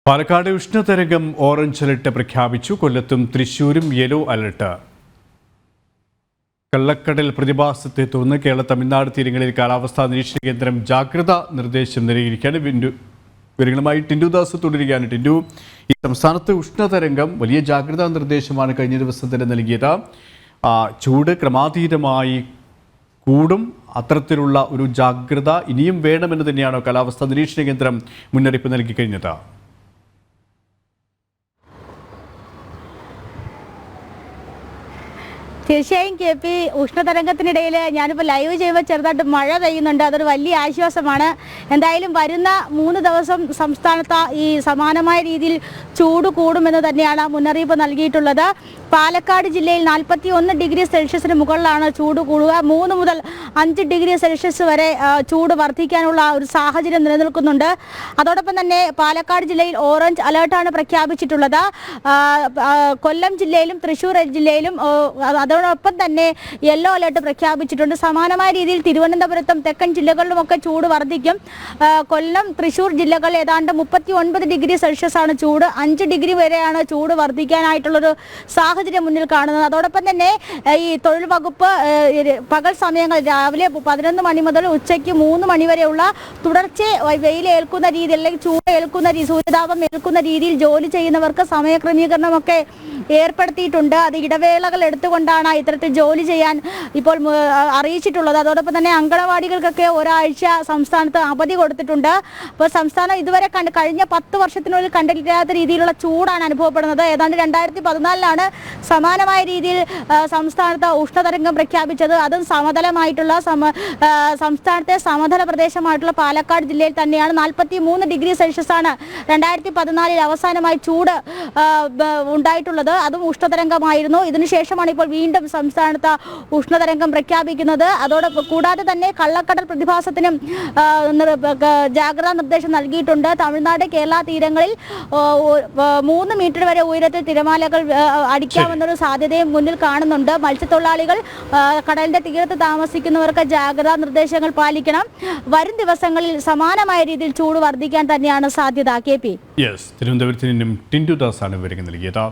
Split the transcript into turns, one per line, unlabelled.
Palakkad ഉഷ്ണതരംഗം orange alert പ്രഖ്യാപിച്ചു. കൊല്ലത്തും തൃശൂരും yellow alert. കള്ളക്കടൽ പ്രതിഭാസത്തെ തുടർന്ന് കേരള തമിഴ്നാട് തീരങ്ങളിൽ കാലാവസ്ഥാ നിരീക്ഷണ കേന്ദ്രം ജാഗ്രതാ നിർദ്ദേശം നൽകിയിരിക്കുകയാണ്. വിവരങ്ങളുമായി ടിൻഡുദാസ് തുടരുകയാണ്. ടിൻഡു, ഈ സംസ്ഥാനത്ത് ഉഷ്ണതരംഗം വലിയ ജാഗ്രതാ നിർദ്ദേശമാണ് കഴിഞ്ഞ ദിവസം തന്നെ നൽകിയത്. ചൂട് ക്രമാതീതമായി കൂടും, അത്തരത്തിലുള്ള ഒരു ജാഗ്രത ഇനിയും വേണമെന്ന് തന്നെയാണോ കാലാവസ്ഥാ നിരീക്ഷണ കേന്ദ്രം മുന്നറിയിപ്പ് നൽകി കഴിഞ്ഞത്?
തീർച്ചയായും കെ പി, ഉഷ്ണതരംഗത്തിനിടയിൽ ഞാനിപ്പോൾ ലൈവ് ചെയ്യുമ്പോൾ ചെറുതായിട്ട് മഴ പെയ്യുന്നുണ്ട്. അതൊരു വലിയ ആശ്വാസമാണ്. എന്തായാലും വരുന്ന 3 ദിവസം സംസ്ഥാനത്ത് ഈ സമാനമായ രീതിയിൽ ചൂട് കൂടുമെന്ന് തന്നെയാണ് മുന്നറിയിപ്പ് നൽകിയിട്ടുള്ളത്. പാലക്കാട് ജില്ലയിൽ 41 ഡിഗ്രി സെൽഷ്യസിന് മുകളിലാണ് ചൂട് കൂടുക. 3 മുതൽ 5 ഡിഗ്രി സെൽഷ്യസ് വരെ ചൂട് വർദ്ധിക്കാനുള്ള ഒരു സാഹചര്യം നിലനിൽക്കുന്നുണ്ട്. അതോടൊപ്പം തന്നെ പാലക്കാട് ജില്ലയിൽ ഓറഞ്ച് അലേർട്ടാണ് പ്രഖ്യാപിച്ചിട്ടുള്ളത്. കൊല്ലം ജില്ലയിലും തൃശ്ശൂർ ജില്ലയിലും അതോടൊപ്പം തന്നെ യെല്ലോ അലേർട്ട് പ്രഖ്യാപിച്ചിട്ടുണ്ട്. സമാനമായ രീതിയിൽ തിരുവനന്തപുരത്തും തെക്കൻ ജില്ലകളിലുമൊക്കെ ചൂട് വർദ്ധിക്കും. കൊല്ലം, തൃശ്ശൂർ ജില്ലകൾ ഏതാണ്ട് 39 ഡിഗ്രി സെൽഷ്യസ് ആണ് ചൂട്. 5 ഡിഗ്രി വരെയാണ് ചൂട് വർദ്ധിക്കാനായിട്ടുള്ളൊരു സാഹചര്യം മുന്നിൽ കാണുന്നത്. അതോടൊപ്പം തന്നെ ഈ തൊഴിൽ വകുപ്പ് പകൽ സമയങ്ങൾ രാവിലെ 11 മണി മുതൽ ഉച്ചയ്ക്ക് 3 മണി വരെയുള്ള തുടർച്ചയായി വെയിലേൽക്കുന്ന രീതിയിൽ അല്ലെങ്കിൽ ചൂട് ഏൽക്കുന്ന സൂര്യതാപം ഏൽക്കുന്ന രീതിയിൽ ജോലി ചെയ്യുന്നവർക്ക് സമയക്രമീകരണമൊക്കെ ഏർപ്പെടുത്തിയിട്ടുണ്ട്. അത് ഇടവേളകൾ എടുത്തുകൊണ്ടാണ് ഇത്തരത്തിൽ ജോലി ചെയ്യാൻ ഇപ്പോൾ അറിയിച്ചിട്ടുള്ളത്. അതോടൊപ്പം തന്നെ അങ്കണവാടികൾക്കൊക്കെ ഒരാഴ്ച സംസ്ഥാനത്ത് അവധി കൊടുത്തിട്ടുണ്ട്. അപ്പോൾ സംസ്ഥാനം ഇതുവരെ കഴിഞ്ഞ 10 വർഷത്തിനുള്ളിൽ കണ്ടിട്ടില്ലാത്ത രീതിയിലുള്ള ചൂടാണ് അനുഭവപ്പെടുന്നത്. ഏതാണ്ട് 2014 സമാനമായ രീതിയിൽ സംസ്ഥാനത്ത് ഉഷ്ണതരംഗം പ്രഖ്യാപിച്ചത്. അതും സമതലമായിട്ടുള്ള സംസ്ഥാനത്തെ സമതല പ്രദേശമായിട്ടുള്ള പാലക്കാട് ജില്ലയിൽ തന്നെയാണ്. 43 ഡിഗ്രി സെൽഷ്യസ് ആണ് 2014 അവസാനമായി ചൂട് ഉണ്ടായിട്ടുള്ളത്. അതും ഉഷ്ണതരംഗമായിരുന്നു. ഇതിനുശേഷമാണ് ഇപ്പോൾ വീണ്ടും സംസ്ഥാനത്ത് ഉഷ്ണതരംഗം പ്രഖ്യാപിക്കുന്നത്. അതോടൊപ്പം കൂടാതെ തന്നെ കള്ളക്കടൽ പ്രതിഭാസത്തിനും ജാഗ്രതാ നിർദ്ദേശം നൽകിയിട്ടുണ്ട്. തമിഴ്നാട്, കേരള തീരങ്ങളിൽ 3 മീറ്റർ വരെ ഉയരത്തിൽ തിരമാലകൾ അടിക്കാമെന്നൊരു സാധ്യതയും മുന്നിൽ കാണുന്നുണ്ട്. മത്സ്യത്തൊഴിലാളികൾ കടലിന്റെ തീരത്ത് താമസിക്കുന്നവർക്ക് ജാഗ്രതാ നിർദ്ദേശങ്ങൾ പാലിക്കണം. വരും ദിവസങ്ങളിൽ സമാനമായ രീതിയിൽ ചൂട് വർദ്ധിക്കാൻ തന്നെയാണ് സാധ്യത. കെ പി,
തിരുവനന്തപുരത്ത് നിന്നും ടിൻഡുദാസ് ആണ് വിവരങ്ങൾ നൽകിയത്.